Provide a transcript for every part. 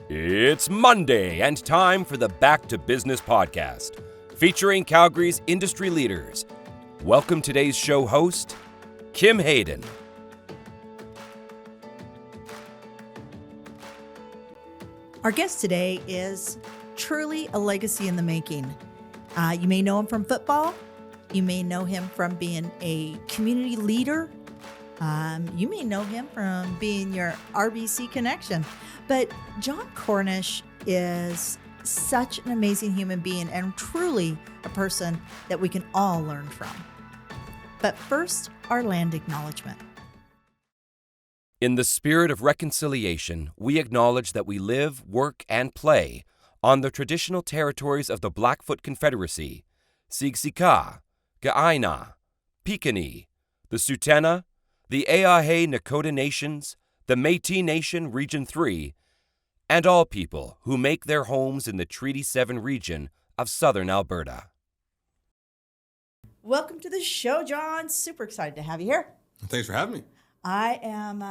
It's Monday and time for the Back to Business podcast, featuring Calgary's industry leaders. Welcome today's show host, Kim Hayden. Our guest today is truly a legacy in the making. You may know him from football. You may know him from being a community leader. You may know him from being your RBC connection. But Jon Cornish is such an amazing human being and truly a person that we can all learn from. But first, our land acknowledgement. In the spirit of reconciliation, we acknowledge that we live, work, and play on the traditional territories of the Blackfoot Confederacy, Siksika, Ga'aina, Piikani, the Tsuut'ina, the E'ahe Nakota Nations, the Métis Nation Region 3, and all people who make their homes in the Treaty 7 region of southern Alberta. Welcome to the show, Jon. Super excited to have you here. Thanks for having me. I am,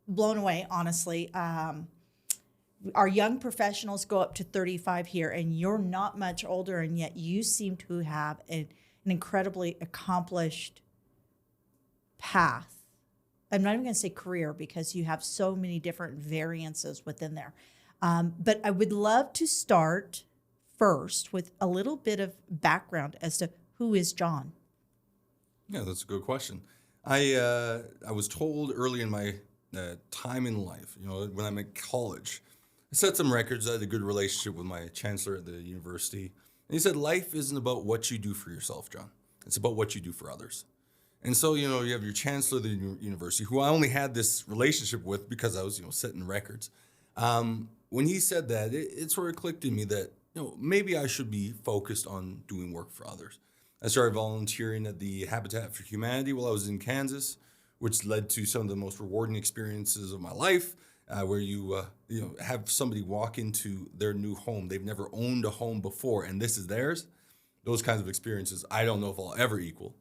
blown away, honestly. Our young professionals go up to 35 here, and you're not much older, and yet you seem to have an incredibly accomplished path. I'm not even going to say career because you have so many different variances within there. But I would love to start first with a little bit of background as to who is Jon. Yeah, that's a good question. I was told early in my time in life, when I'm in college, I set some records. I had a good relationship with my chancellor at the university. And he said, life isn't about what you do for yourself, Jon. It's about what you do for others. And so, you have your chancellor of the university, who I only had this relationship with because I was, setting records. When he said that, it sort of clicked in me that, maybe I should be focused on doing work for others. I started volunteering at the Habitat for Humanity while I was in Kansas, which led to some of the most rewarding experiences of my life, where you have somebody walk into their new home. They've never owned a home before, and this is theirs. Those kinds of experiences, I don't know if I'll ever equal.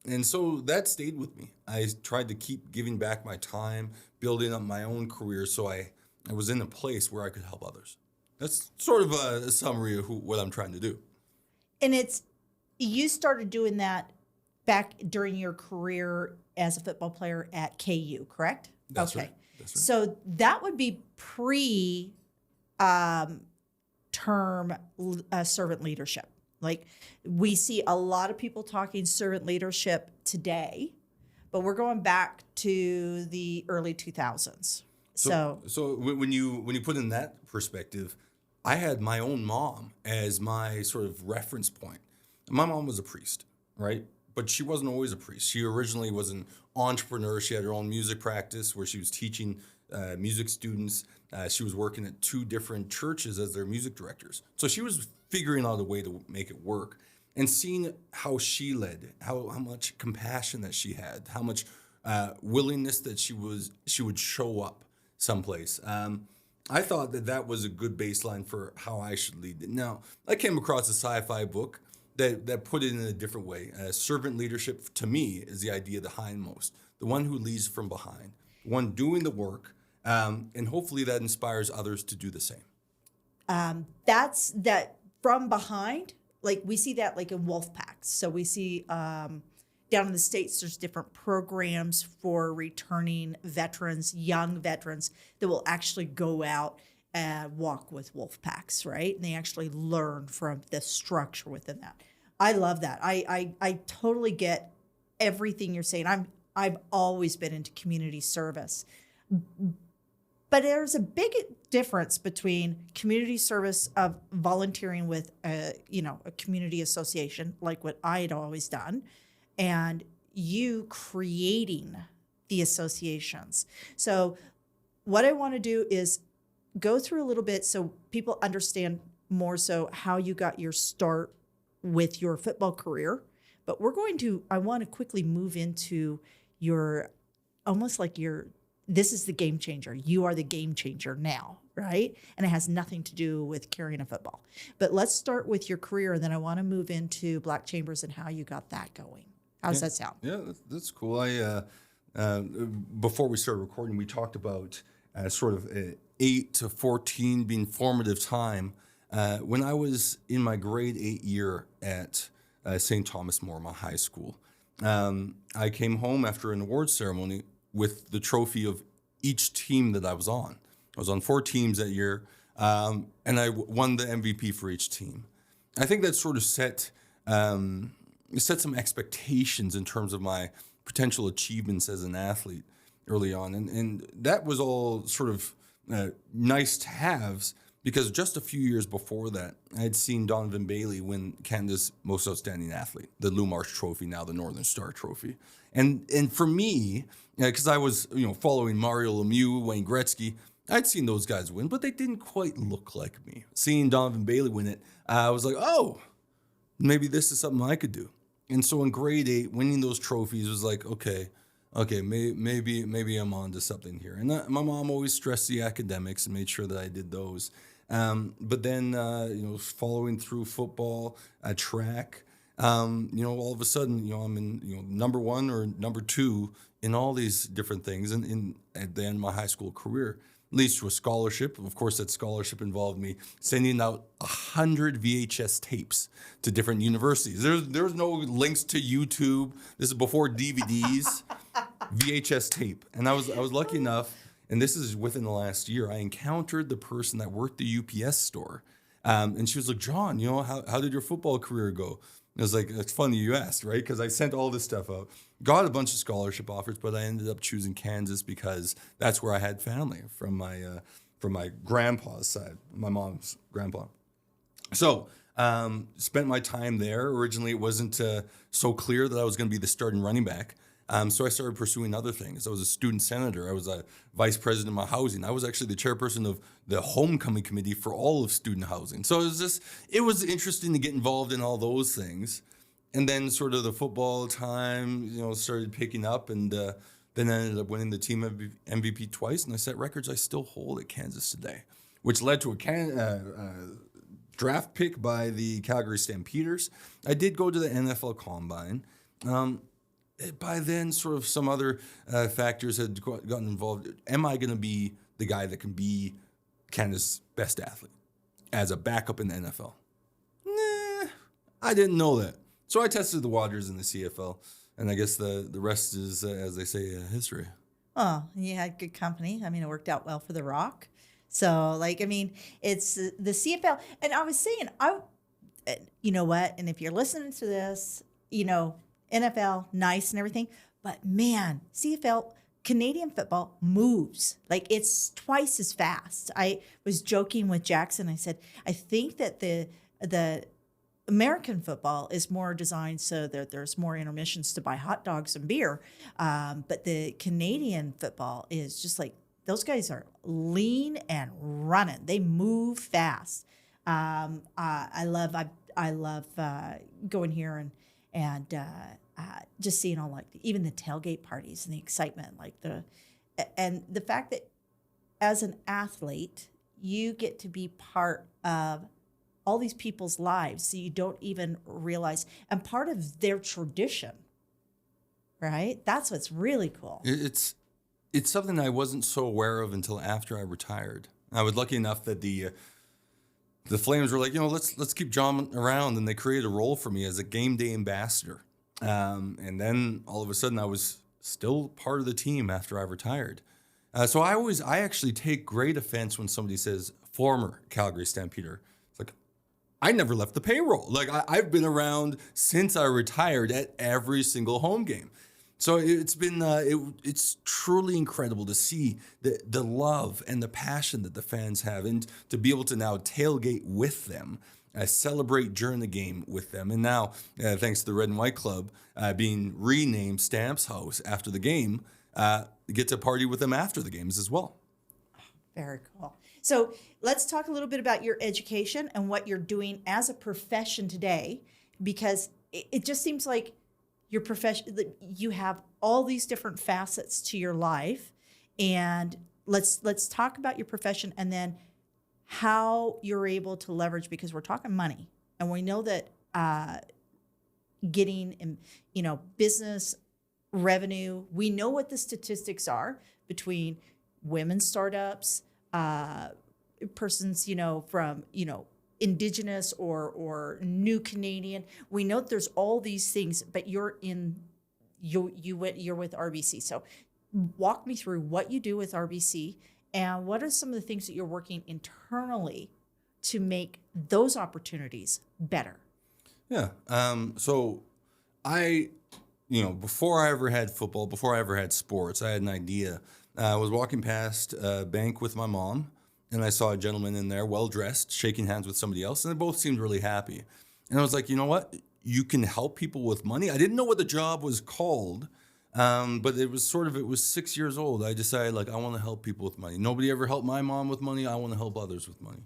And so that stayed with me. I tried to keep giving back my time, building up my own career, so I was in a place where I could help others. That's sort of a summary of what I'm trying to do. And you started doing that back during your career as a football player at KU, correct? That's okay. Right. That's right. So that would be term servant leadership. Like, we see a lot of people talking servant leadership today, but we're going back to the early 2000s. So when you put in that perspective, I had my own mom as my sort of reference point. My mom was a priest, right? But she wasn't always a priest. She originally was an entrepreneur. She had her own music practice where she was teaching music students. She was working at 2 different churches as their music directors. So she was figuring out a way to make it work, and seeing how she led, how much compassion that she had, how much willingness that she would show up someplace. I thought that was a good baseline for how I should lead. Now, I came across a sci-fi book that put it in a different way. Servant leadership, to me, is the idea of the hindmost, the one who leads from behind, the one doing the work, and hopefully that inspires others to do the same. That's that from behind. Like, we see that like in wolf packs. So we see down in the States, there's different programs for returning veterans, young veterans, that will actually go out and walk with wolf packs, right? And they actually learn from the structure within that. I love that. I totally get everything you're saying. I've always been into community service. But there's a big difference between community service of volunteering with a community association, like what I had always done, and you creating the associations. So what I want to do is go through a little bit so people understand more so how you got your start with your football career. But I want to quickly move into this is the game changer. You are the game changer now, right? And it has nothing to do with carrying a football. But let's start with your career, and then I want to move into Black Chambers and how you got that going. How does that sound? Yeah, that's cool. Before we started recording, we talked about sort of 8 to 14 being formative time, when I was in my grade 8 year at St. Thomas More, my high school, I came home after an awards ceremony with the trophy of each team that I was on. I was on 4 teams that year, and I won the MVP for each team. I think that sort of set some expectations in terms of my potential achievements as an athlete early on. And that was all sort of nice to haves, because just a few years before that, I had seen Donovan Bailey win Canada's Most Outstanding Athlete, the Lou Marsh Trophy, now the Northern Star Trophy. And for me, because I was following Mario Lemieux, Wayne Gretzky, I'd seen those guys win, but they didn't quite look like me. Seeing Donovan Bailey win it, I was like, oh, maybe this is something I could do. And so in grade 8, winning those trophies was like, okay, maybe I'm on to something here. And my mom always stressed the academics and made sure that I did those. But then, following through football, track, all of a sudden, I'm in, number 1 or number 2 in all these different things. And at the end of my high school career, leads to a scholarship. Of course, that scholarship involved me sending out 100 VHS tapes to different universities. There's no links to YouTube. This is before DVDs. VHS tape. And I was lucky enough, and this is within the last year, I encountered the person that worked the UPS store. And she was like, John, how did your football career go? And I was like, it's funny you asked, right? Because I sent all this stuff out, got a bunch of scholarship offers, but I ended up choosing Kansas because that's where I had family from my grandpa's side, my mom's grandpa. So spent my time there. Originally, it wasn't so clear that I was going to be the starting running back. So I started pursuing other things. I was a student senator. I was a vice president of my housing. I was actually the chairperson of the homecoming committee for all of student housing. So it was interesting to get involved in all those things. And then sort of the football time, started picking up, and then I ended up winning the team MVP twice. And I set records I still hold at Kansas today, which led to a draft pick by the Calgary Stampeders. I did go to the NFL Combine. By then, sort of some other factors had gotten involved. Am I going to be the guy that can be Canada's best athlete as a backup in the NFL? Nah, I didn't know that. So I tested the waters in the CFL, and I guess the rest is, as they say, history. Oh, you had good company. I mean, it worked out well for The Rock. So, it's the CFL. And I was saying, you know what? And if you're listening to this, NFL, nice and everything. But man, CFL, Canadian football moves. It's twice as fast. I was joking with Jackson. I said, I think that the American football is more designed so that there's more intermissions to buy hot dogs and beer. But the Canadian football is just those guys are lean and running. They move fast. I love going here and just seeing all even the tailgate parties and the excitement, and the fact that as an athlete, you get to be part of all these people's lives, so you don't even realize, and part of their tradition, right? That's what's really cool. It's something I wasn't so aware of until after I retired. I was lucky enough that the Flames were like, let's keep John around, and they created a role for me as a game day ambassador. And then all of a sudden I was still part of the team after I retired. So I actually take great offense when somebody says former Calgary Stampeder. It's like, I never left the payroll. I've been around since I retired at every single home game. So it's been it's truly incredible to see the love and the passion that the fans have, and to be able to now tailgate with them, celebrate during the game with them, and now thanks to the Red and White Club being renamed Stamps House after the game, get to party with them after the games as well. Very cool. So let's talk a little bit about your education and what you're doing as a profession today, because it just seems like your profession, you have all these different facets to your life. And let's talk about your profession, and then how you're able to leverage, because we're talking money, and we know that getting business revenue, we know what the statistics are between women's startups, persons, from, Indigenous or new Canadian. We know that there's all these things, but you're with RBC. So walk me through what you do with RBC and what are some of the things that you're working internally to make those opportunities better. Yeah. So before I ever had football, before I ever had sports, I had an idea. I was walking past a bank with my mom, and I saw a gentleman in there, well-dressed, shaking hands with somebody else, and they both seemed really happy. And I was like, you know what? You can help people with money. I didn't know what the job was called, but it was 6 years old. I decided, I want to help people with money. Nobody ever helped my mom with money. I want to help others with money.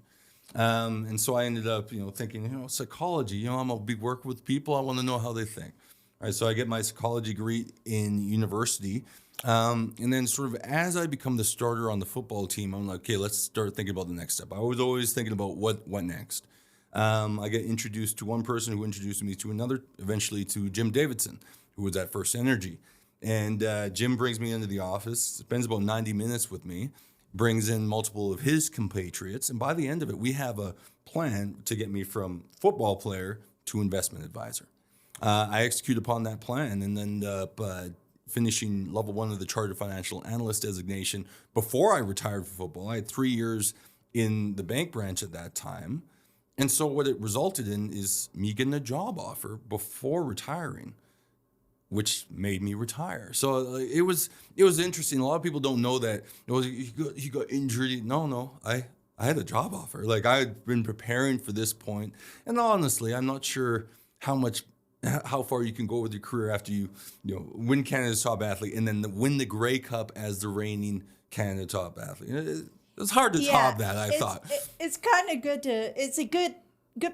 And so I ended up, thinking, psychology, I'm going to be working with people. I want to know how they think. All right, so I get my psychology degree in university. And then sort of as I become the starter on the football team, I'm like, okay, let's start thinking about the next step. I was always thinking about what next. I get introduced to one person who introduced me to another, eventually to Jim Davidson, who was at First Energy. And Jim brings me into the office, spends about 90 minutes with me, brings in multiple of his compatriots. And by the end of it, we have a plan to get me from football player to investment advisor. I execute upon that plan and end up finishing level 1 of the Chartered Financial Analyst designation before I retired from football. I had 3 years in the bank branch at that time. And so what it resulted in is me getting a job offer before retiring, which made me retire. So it was interesting. A lot of people don't know that. He got injured. No, I had a job offer. I had been preparing for this point. And honestly, I'm not sure how far you can go with your career after you win Canada's top athlete and then win the Grey Cup as the reigning Canada top athlete. It's hard to top that, I thought. It's kind of good it's a good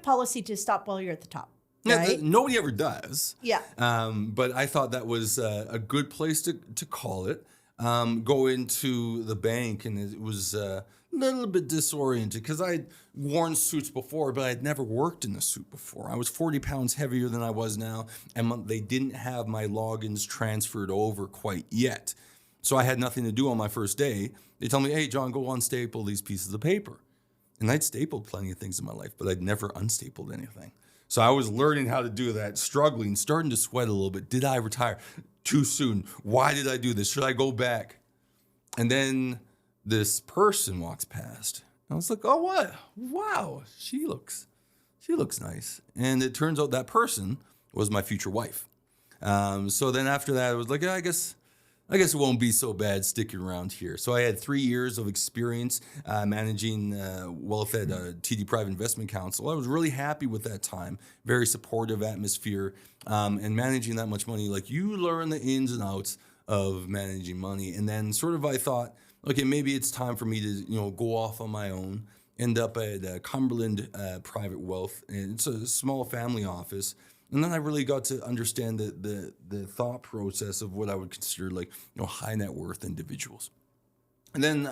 policy to stop while you're at the top. Yeah, right? Nobody ever does. Yeah. But I thought that was a good place to call it. Go into the bank, and it was a little bit disoriented because I'd worn suits before, but I'd never worked in a suit before. I was 40 pounds heavier than I was now, and they didn't have my logins transferred over quite yet. So I had nothing to do on my first day. They tell me, hey, John, go unstaple these pieces of paper. And I'd stapled plenty of things in my life, but I'd never unstapled anything. So I was learning how to do that, struggling, starting to sweat a little bit. Did I retire too soon? Why did I do this? Should I go back? And then this person walks past. I was like, oh, what? Wow, she looks nice. And it turns out that person was my future wife. So then after that, I was like, yeah, I guess it won't be so bad sticking around here. So I had 3 years of experience managing wealth at TD Private Investment Council. I was really happy with that time. Very supportive atmosphere, and managing that much money. You learn the ins and outs of managing money. And then I thought, okay, maybe it's time for me to go off on my own. End up at Cumberland Private Wealth, and it's a small family office. And then I really got to understand the thought process of what I would consider high net worth individuals. And then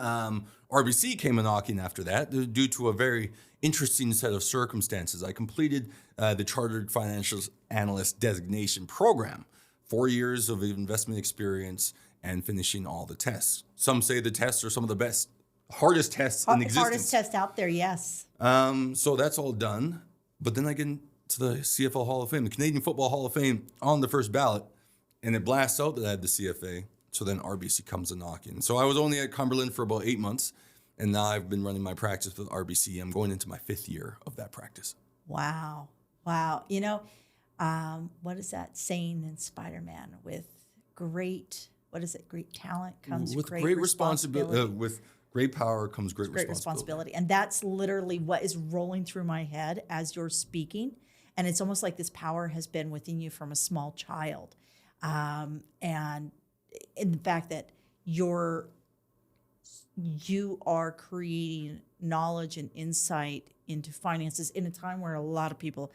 RBC came a knocking after that due to a very interesting set of circumstances. I completed the Chartered Financial Analyst designation program, 4 years of investment experience and finishing all the tests. Some say the tests are some of the hardest tests in existence. Hardest test out there, yes. So that's all done. But then I get to the CFL Hall of Fame, the Canadian Football Hall of Fame, on the first ballot, and it blasts out that I had the CFA. So then RBC comes a knocking. So I was only at Cumberland for about 8 months, and now I've been running my practice with RBC. I'm going into my 5th year of that practice. Wow. What is that saying in Spider-Man? With great talent comes great responsibility. With great power comes great responsibility. And that's literally what is rolling through my head as you're speaking. And it's almost like this power has been within you from a small child. And in the fact that you are creating knowledge and insight into finances in a time where a lot of people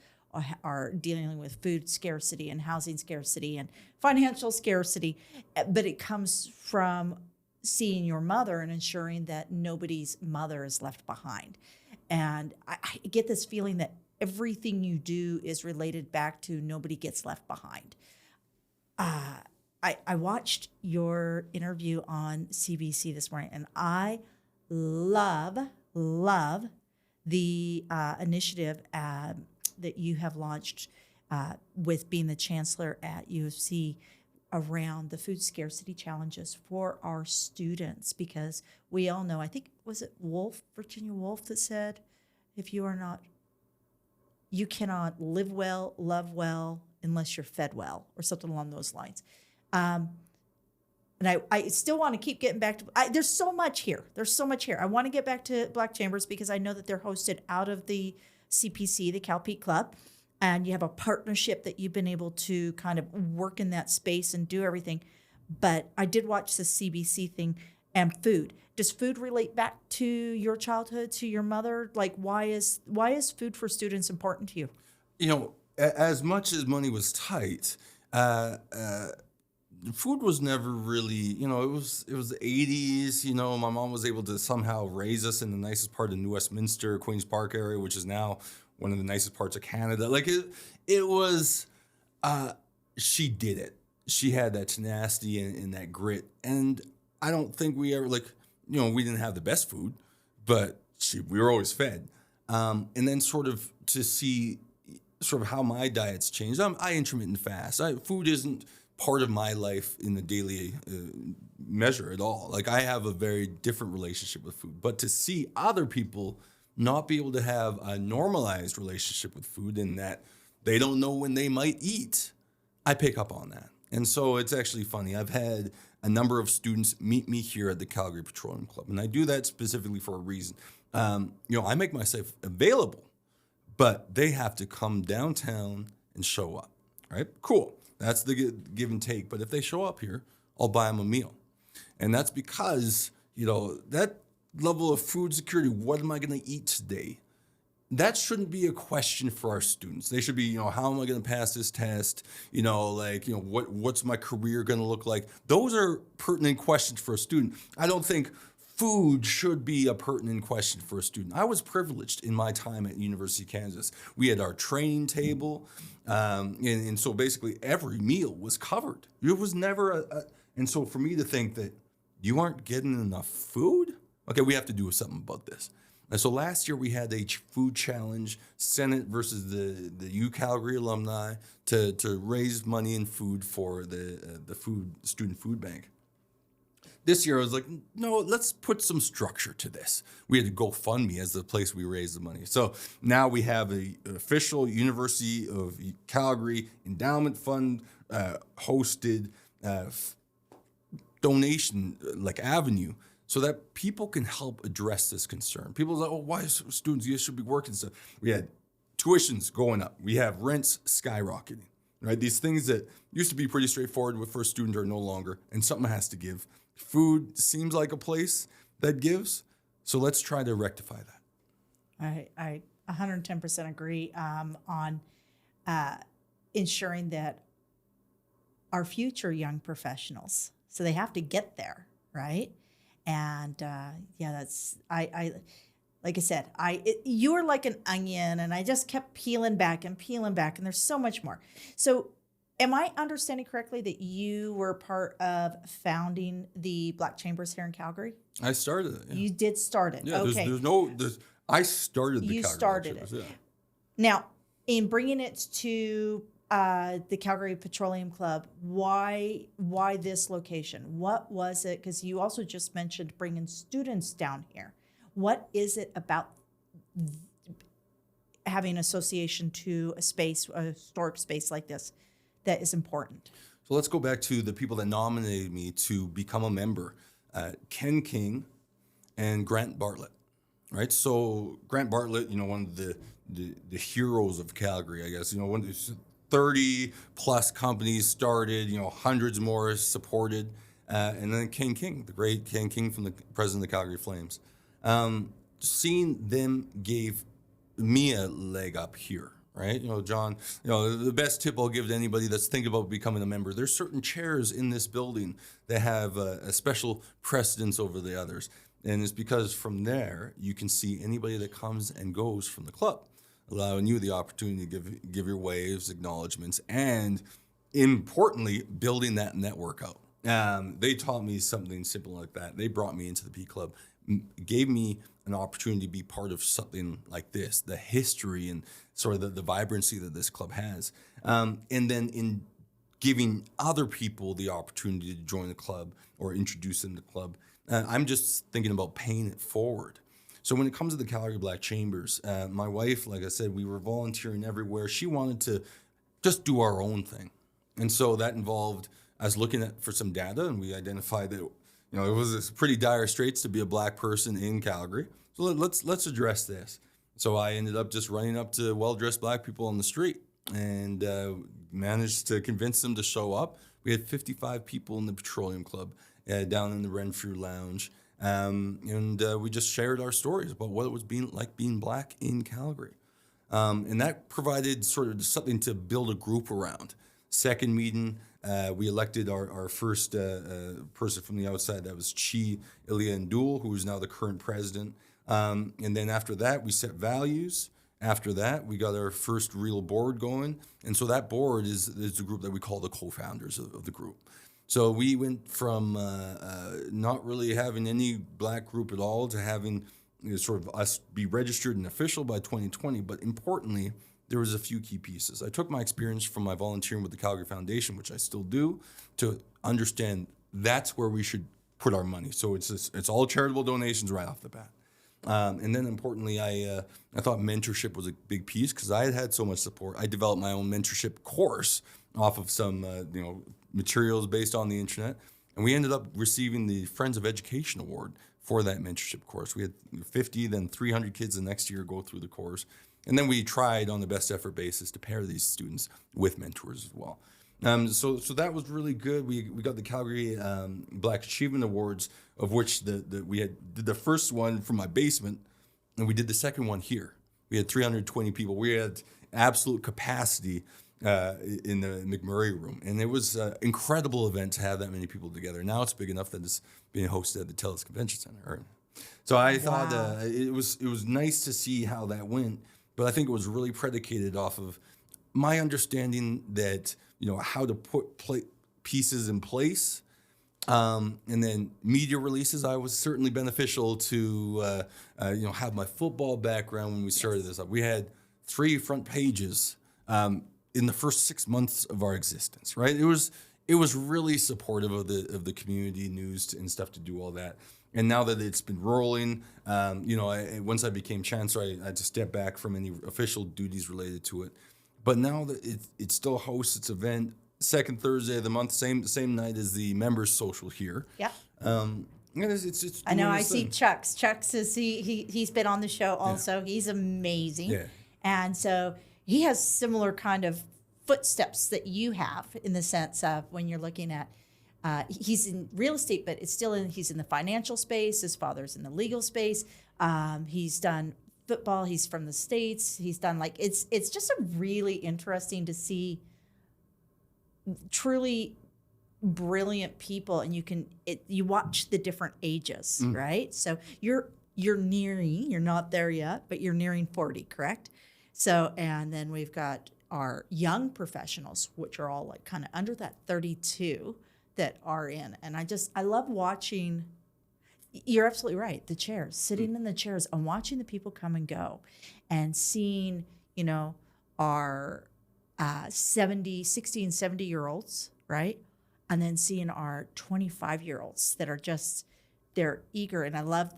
are dealing with food scarcity and housing scarcity and financial scarcity. But it comes from seeing your mother and ensuring that nobody's mother is left behind. And I get this feeling that everything you do is related back to nobody gets left behind. I watched your interview on CBC this morning, and I love the initiative that you have launched with being the chancellor at U of C around the food scarcity challenges for our students, because we all know, I think, was it Virginia Woolf that said, if you are not, you cannot live well, love well, unless you're fed well, or something along those lines. And I still want to keep getting back to, there's so much here. I want to get back to Black Chambers because I know that they're hosted out of the CPC, the Cal Peak Club, and you have a partnership that you've been able to kind of work in that space and do everything. But I did watch the CBC thing and food. Does food relate back to your childhood, to your mother? Like, why is food for students important to you? You know, as much as money was tight, food was never really, you know, it was the 80s. You know, my mom was able to somehow raise us in the nicest part of New Westminster, Queen's Park area, which is now one of the nicest parts of Canada. Like it was, she did it. She had that tenacity and that grit. And I don't think we ever, like, you know, we didn't have the best food, but we were always fed. And then sort of to see sort of how my diet's changed. I intermittent fast. Food isn't part of my life in the daily measure at all. Like, I have a very different relationship with food. But to see other people not be able to have a normalized relationship with food, in that they don't know when they might eat, I pick up on that. And so it's actually funny. I've had a number of students meet me here at the Calgary Petroleum Club, and I do that specifically for a reason. You know, I make myself available, but they have to come downtown and show up, right? Cool. That's the give and take. But if they show up here, I'll buy them a meal. And that's because, you know, that level of food security, what am I going to eat today? That shouldn't be a question for our students. They should be, you know, how am I going to pass this test? You know, like, you know, what's my career going to look like? Those are pertinent questions for a student. I don't think food should be a pertinent question for a student. I was privileged in my time at University of Kansas. We had our training table, and so basically every meal was covered. It was never and so for me to think that you aren't getting enough food, okay, we have to do something about this. And so last year we had a food challenge, Senate versus the U Calgary alumni, to raise money and food for the student food bank. This year I was like, no, let's put some structure to this. We had to GoFundMe as the place we raised the money. So now we have an official University of Calgary endowment fund hosted donation like avenue, so that people can help address this concern. People are like, oh, why students, you should be working stuff. We had tuitions going up. We have rents skyrocketing, right? These things that used to be pretty straightforward with first student are no longer, and something has to give. Food seems like a place that gives, so let's try to rectify that. I 110% agree on ensuring that our future young professionals, so they have to get there, right? And yeah, that's I like I said, you were like an onion, and I just kept peeling back, and there's so much more. So, am I understanding correctly that you were part of founding the Black Chambers here in Calgary? I started it. Yeah. You did start it. Yeah, okay. I started the You Calgary started Black it. Chambers, yeah. Now, in bringing it to the Calgary Petroleum Club, why this location? What was it? Because you also just mentioned bringing students down here. What is it about having association to a space, a historic space like this, that is important? So let's go back to the people that nominated me to become a member. Ken King and Grant Bartlett, right? So Grant Bartlett, you know, one of the heroes of Calgary, I guess, you know, 30 plus companies started, you know, hundreds more supported. And then Ken King, the great Ken King from the president of the Calgary Flames. Seeing them gave me a leg up here, right? You know, John, you know, the best tip I'll give to anybody that's thinking about becoming a member, there's certain chairs in this building that have a special precedence over the others. And it's because from there, you can see anybody that comes and goes from the club, allowing you the opportunity to give your waves, acknowledgments, and importantly, building that network out. They taught me something simple like that. They brought me into the P Club, gave me an opportunity to be part of something like this, the history and sort of the vibrancy that this club has. And then in giving other people the opportunity to join the club or introduce them to the club, I'm just thinking about paying it forward. So when it comes to the Calgary Black Chambers, my wife, like I said, we were volunteering everywhere. She wanted to just do our own thing. And so that involved us looking for some data, and we identified that it was pretty dire straits to be a Black person in Calgary. So let's address this. So I ended up just running up to well-dressed Black people on the street and managed to convince them to show up. We had 55 people in the Petroleum Club down in the Renfrew Lounge. And we just shared our stories about what it was being Black in Calgary. And that provided sort of something to build a group around. Second meeting, we elected our first person from the outside. That was Chi Ilya Ndul, who is now the current president. And then after that, we set values. After that, we got our first real board going. And so that board is the group that we call the co-founders of the group. So we went from not really having any Black group at all to having sort of us be registered and official by 2020. But importantly, there was a few key pieces. I took my experience from my volunteering with the Calgary Foundation, which I still do, to understand that's where we should put our money. So it's all charitable donations right off the bat. And then importantly, I thought mentorship was a big piece because I had so much support. I developed my own mentorship course off of some materials based on the internet, and we ended up receiving the Friends of Education Award for that mentorship course. We had 50, then 300 kids the next year go through the course. And then we tried on the best effort basis to pair these students with mentors as well. So that was really good. We got the Calgary Black Achievement Awards, of which we did the first one from my basement, and we did the second one here. We had 320 people. We had absolute capacity in the McMurray room, and it was an incredible event to have that many people together. Now it's big enough that it's being hosted at the TELUS Convention Center. So I thought it was nice to see how that went. But I think it was really predicated off of my understanding that, how to put pieces in place. And then media releases, I was certainly beneficial to, have my football background when we started this up. We had 3 front pages in the first 6 months of our existence, right? It was really supportive of the community news and stuff to do all that. And now that it's been rolling, once I became chancellor, I had to step back from any official duties related to it. But now that it still hosts its event, second Thursday of the month, same night as the members' social here. Yeah. It's I know. I see Chuck's. Chuck's he's been on the show also. Yeah. He's amazing. Yeah. And so he has similar kind of footsteps that you have in the sense of when you're looking at. He's in real estate, but he's in the financial space. His father's in the legal space. He's done football. He's from the States. He's done it's just a really interesting to see truly brilliant people, and you watch the different ages, right? So you're not there yet, but you're nearing 40, correct? So, and then we've got our young professionals, which are all kind of under that 32. That are in. And I love watching, you're absolutely right, the chairs, sitting in the chairs and watching the people come and go and seeing, our 60 and 70-year-olds, right? And then seeing our 25-year-olds that are they're eager. And I love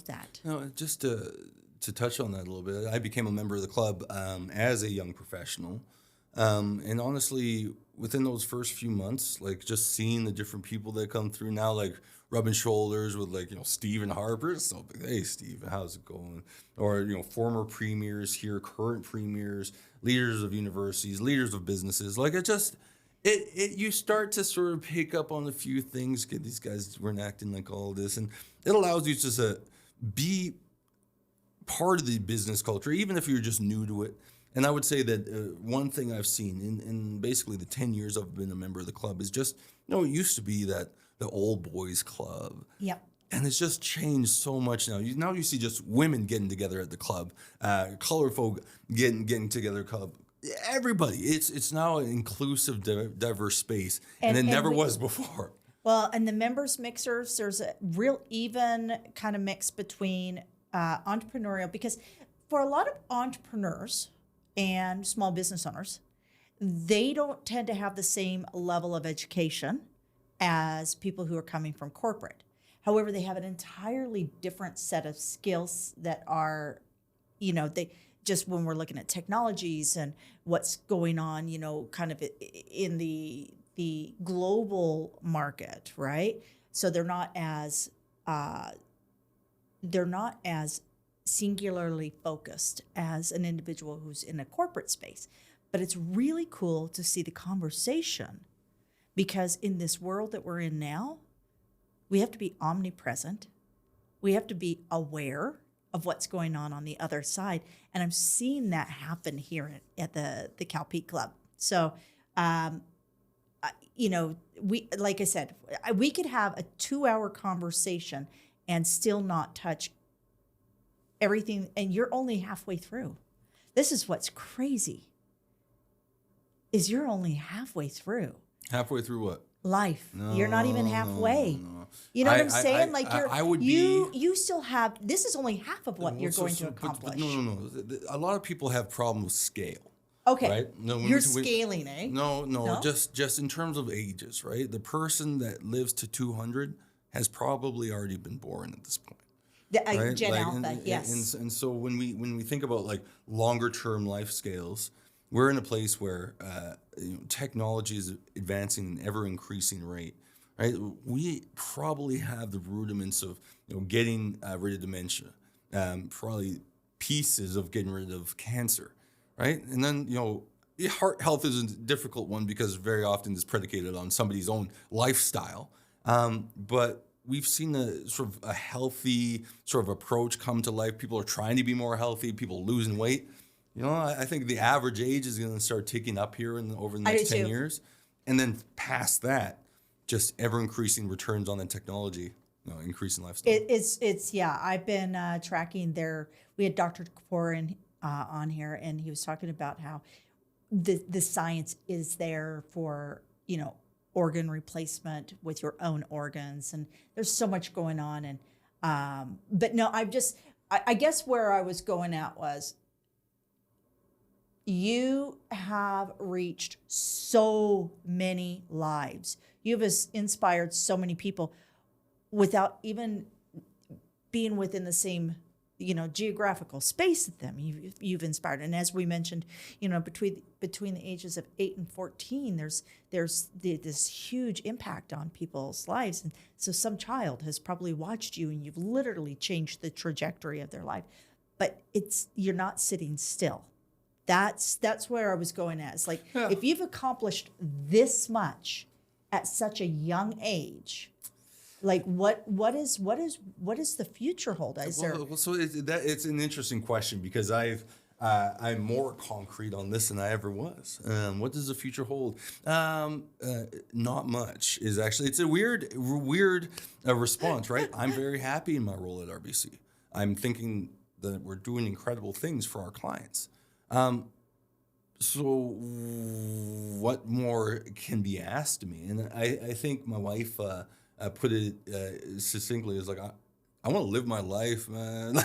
that. Just to touch on that a little bit, I became a member of the club as a young professional. And honestly, within those first few months, just seeing the different people that come through now, rubbing shoulders with Stephen Harper. So, hey, Steve, how's it going? Or, former premiers here, current premiers, leaders of universities, leaders of businesses. You start to sort of pick up on a few things. These guys weren't acting like all this. And it allows you to be part of the business culture, even if you're just new to it. And I would say that one thing I've seen in basically the 10 years I've been a member of the club is just, it used to be that the old boys club. Yep. And it's just changed so much now. You see just women getting together at the club, colored folk getting together club. everybody. It's now an inclusive, diverse space, and it never was before. Well, and the members mixers, there's a real even kind of mix between entrepreneurial, because for a lot of entrepreneurs and small business owners, they don't tend to have the same level of education as people who are coming from corporate. However, they have an entirely different set of skills that are, they just, when we're looking at technologies and what's going on, kind of in the global market, right? So they're not as singularly focused as an individual who's in a corporate space. But it's really cool to see the conversation, because in this world that we're in now, we have to be omnipresent. We have to be aware of what's going on the other side. And I'm seeing that happen here at the Cal Peak Club. So, like I said, we could have a 2-hour conversation and still not touch everything. And you're only halfway through. This is what's crazy, is you're only halfway through. Halfway through what? Life. No, you're not even halfway. No. You know what I'm saying? You still have, this is only half of what you're going to accomplish. But no. A lot of people have problems with scale. Okay. Right? No, you're scaling, eh? No. Just in terms of ages, right? The person that lives to 200 has probably already been born at this point. Right? Gen Alpha, yes. And so when we think about like longer term life scales, we're in a place where technology is advancing at an ever increasing rate, right? We probably have the rudiments of getting rid of dementia, probably pieces of getting rid of cancer, right? And then heart health is a difficult one because very often it's predicated on somebody's own lifestyle, but we've seen a sort of a healthy sort of approach come to life. People are trying to be more healthy. People losing weight. I think the average age is going to start ticking up here over the next 10 years. And then past that, just ever increasing returns on the technology, increasing lifestyle. I've been tracking we had Dr. Kapoor on here, and he was talking about how the science is there for, organ replacement with your own organs. And there's so much going on. And, but no, I guess where I was going at was, you have reached so many lives. You've inspired so many people without even being within the same, geographical space with them. You've inspired. And as we mentioned, between the ages of 8 and 14, there's this huge impact on people's lives. And so some child has probably watched you, and you've literally changed the trajectory of their life. But you're not sitting still. That's where I was going at. It's like, if you've accomplished this much at such a young age, like what is the future hold? It's an interesting question, because I'm more concrete on this than I ever was. What does the future hold? Not much is actually. It's a weird response, right? I'm very happy in my role at RBC. I'm thinking that we're doing incredible things for our clients. So what more can be asked of me? And I think my wife put it succinctly as like, I want to live my life, man.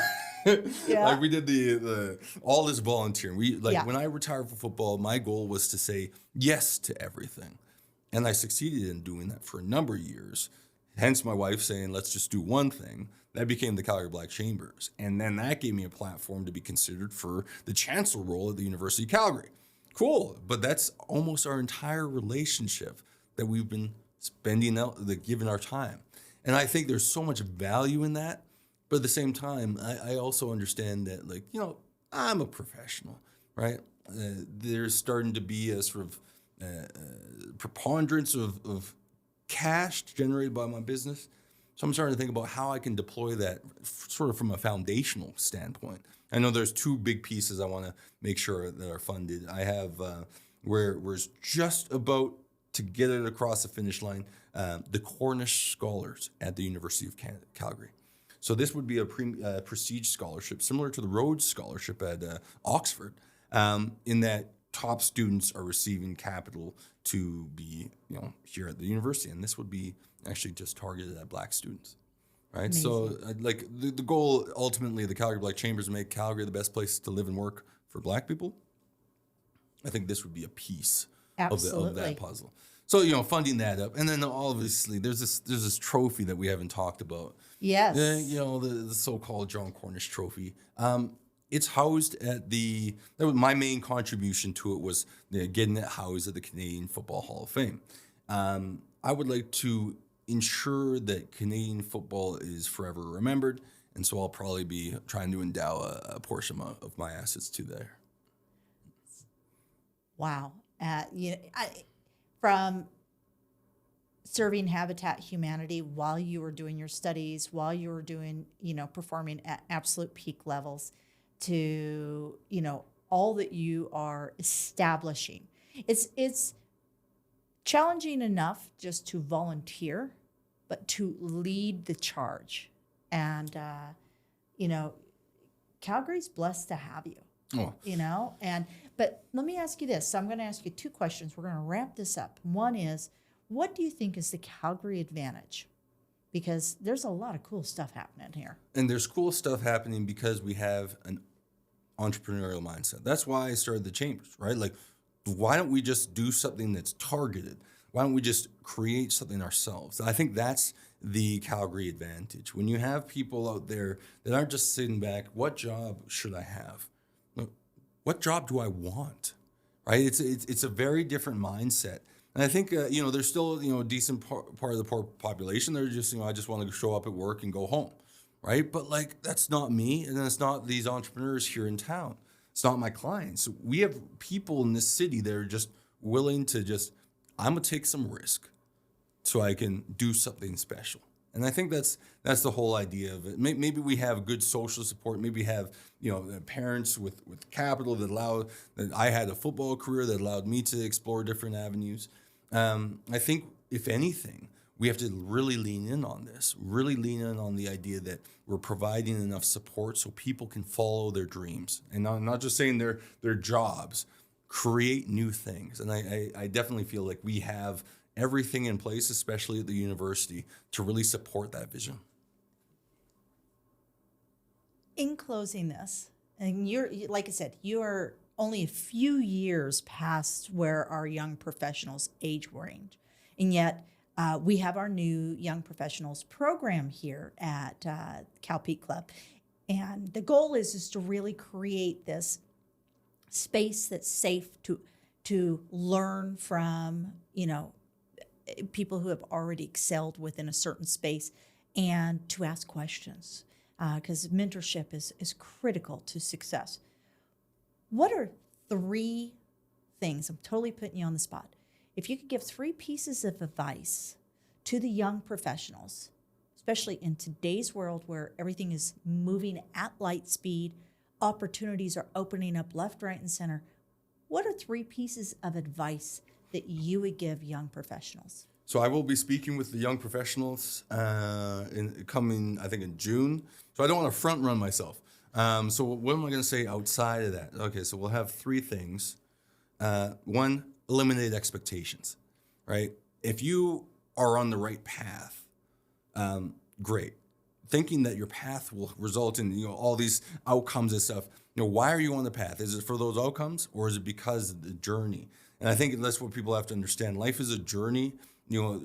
Yeah. Like we did the all this volunteering. When I retired from football, my goal was to say yes to everything. And I succeeded in doing that for a number of years. Hence my wife saying, let's just do one thing. That became the Calgary Black Chambers. And then that gave me a platform to be considered for the chancellor role at the University of Calgary. Cool. But that's almost our entire relationship that we've been giving our time. And I think there's so much value in that. But at the same time, I also understand that, I'm a professional, right? There's starting to be a sort of preponderance of cash generated by my business. So I'm starting to think about how I can deploy that sort of from a foundational standpoint. I know there's 2 big pieces I want to make sure that are funded. I have, we're just about to get it across the finish line, the Cornish Scholars at the University of Calgary. So this would be a prestige scholarship, similar to the Rhodes Scholarship at Oxford, in that top students are receiving capital to be, here at the university, and this would be actually just targeted at Black students. Right. Amazing. So, like the goal ultimately of the Calgary Black Chambers to make Calgary the best place to live and work for Black people. I think this would be a piece of that puzzle. So, funding that up, and then obviously there's this trophy that we haven't talked about. Yes. The so-called Jon Cornish trophy. It's housed at my main contribution to it was getting it housed at the Canadian Football Hall of Fame. I would like to ensure that Canadian football is forever remembered, and so I'll probably be trying to endow a portion of my assets to there. Wow. From serving Habitat Humanity while you were doing your studies, while you were doing, performing at absolute peak levels, to, all that you are establishing. It's challenging enough just to volunteer, but to lead the charge. And, Calgary's blessed to have you. Oh. But let me ask you this. So I'm going to ask you two questions. We're going to wrap this up. One is, what do you think is the Calgary advantage? Because there's a lot of cool stuff happening here. And there's cool stuff happening because we have an entrepreneurial mindset. That's why I started the Chambers, right? Like, why don't we just do something that's targeted? Why don't we just create something ourselves? I think that's the Calgary advantage. When you have people out there that aren't just sitting back, what job should I have? What job do I want? Right? It's a very different mindset. And I think, there's still, a decent part of the poor population. They're just, I just want to show up at work and go home. Right? But that's not me. And that's not these entrepreneurs here in town. It's not my clients. We have people in this city that are just willing to I'm going to take some risk so I can do something special. And I think that's the whole idea of it. Maybe we have good social support. Maybe have parents with capital that I had a football career that allowed me to explore different avenues. I think if anything, we have to really lean in on this. Really lean in on the idea that we're providing enough support so people can follow their dreams, and not just saying their jobs. Create new things, and I definitely feel like we have everything in place, especially at the university, to really support that vision. In closing this, and like I said, you are only a few years past where our young professionals age range, and yet we have our new young professionals program here at Cal Peak Club, and the goal is to really create this space that's safe to learn from, people who have already excelled within a certain space, and to ask questions, because mentorship is critical to success. What are 3 things, I'm totally putting you on the spot, if you could give 3 pieces of advice to the young professionals, especially in today's world where everything is moving at light speed, opportunities are opening up left, right, and center, what are 3 pieces of advice that you would give young professionals? So I will be speaking with the young professionals I think in June. So I don't want to front run myself. So what am I going to say outside of that? Okay, so we'll have 3 things. 1, eliminate expectations, right? If you are on the right path, great. Thinking that your path will result in all these outcomes and stuff. Why are you on the path? Is it for those outcomes, or is it because of the journey? And I think that's what people have to understand. Life is a journey. Your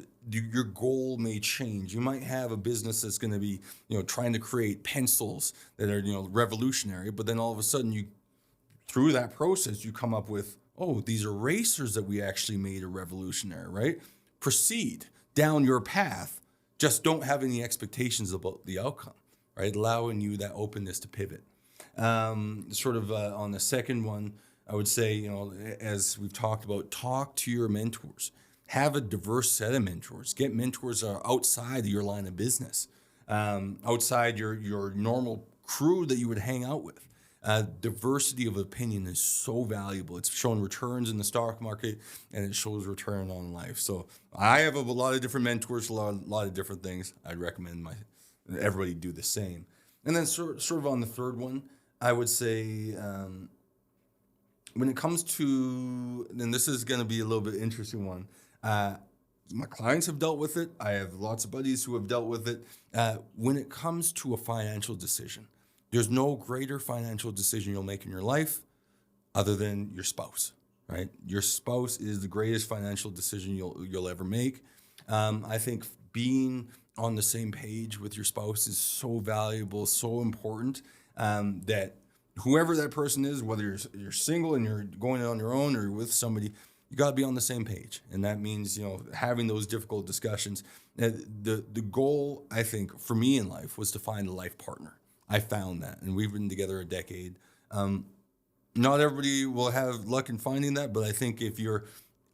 goal may change. You might have a business that's going to be, trying to create pencils that are, revolutionary. But then all of a sudden, through that process, you come up with, these erasers that we actually made are revolutionary, right? Proceed down your path. Just don't have any expectations about the outcome, right? Allowing you that openness to pivot. On the second one, I would say, as we've talked about, talk to your mentors. Have a diverse set of mentors. Get mentors outside of your line of business, outside your normal crew that you would hang out with. Diversity of opinion is so valuable. It's shown returns in the stock market, and it shows return on life. So I have a lot of different mentors, a lot of different things. I'd recommend everybody do the same. And then sort of on the third one, I would say when it comes to, and this is going to be a little bit interesting one, my clients have dealt with it. I have lots of buddies who have dealt with it. When it comes to a financial decision, there's no greater financial decision you'll make in your life other than your spouse, right? Your spouse is the greatest financial decision you'll ever make. I think being on the same page with your spouse is so valuable, so important, that whoever that person is, whether you're single and you're going on your own or with somebody, you got to be on the same page. And that means, having those difficult discussions. The goal, I think, for me in life was to find a life partner. I found that, and we've been together a decade. Not everybody will have luck in finding that, but I think if you're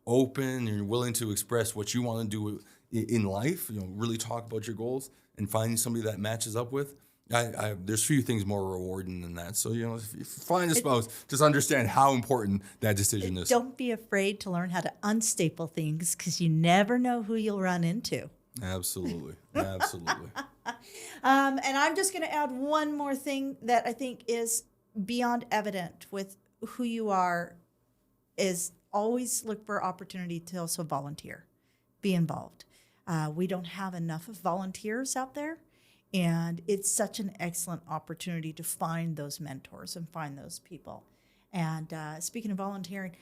open and you're willing to express what you want to do in life, really talk about your goals and finding somebody that matches up with, there's few things more rewarding than that. So, if you find a spouse, just understand how important that decision is. Don't be afraid to learn how to unstaple things, because you never know who you'll run into. Absolutely. Absolutely. And I'm just going to add one more thing that I think is beyond evident with who you are, is always look for opportunity to also volunteer, be involved. We don't have enough volunteers out there. And it's such an excellent opportunity to find those mentors and find those people. And speaking of volunteering,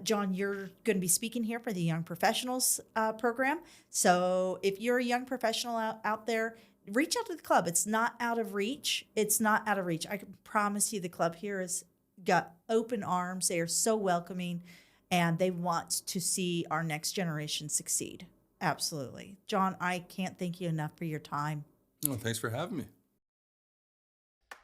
Jon, you're going to be speaking here for the Young Professionals program. So if you're a young professional out there, reach out to the club. It's not out of reach. It's not out of reach. I can promise you the club here has got open arms. They are so welcoming, and they want to see our next generation succeed. Absolutely. Jon, I can't thank you enough for your time. Oh, thanks for having me.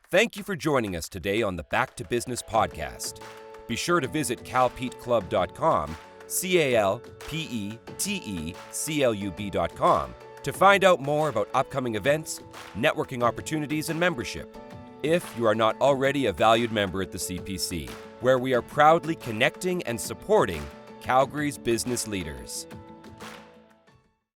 Thank you for joining us today on the Back to Business podcast. Be sure to visit calpeteclub.com, CALPETECLUB.com, to find out more about upcoming events, networking opportunities, and membership. If you are not already a valued member at the CPC, where we are proudly connecting and supporting Calgary's business leaders.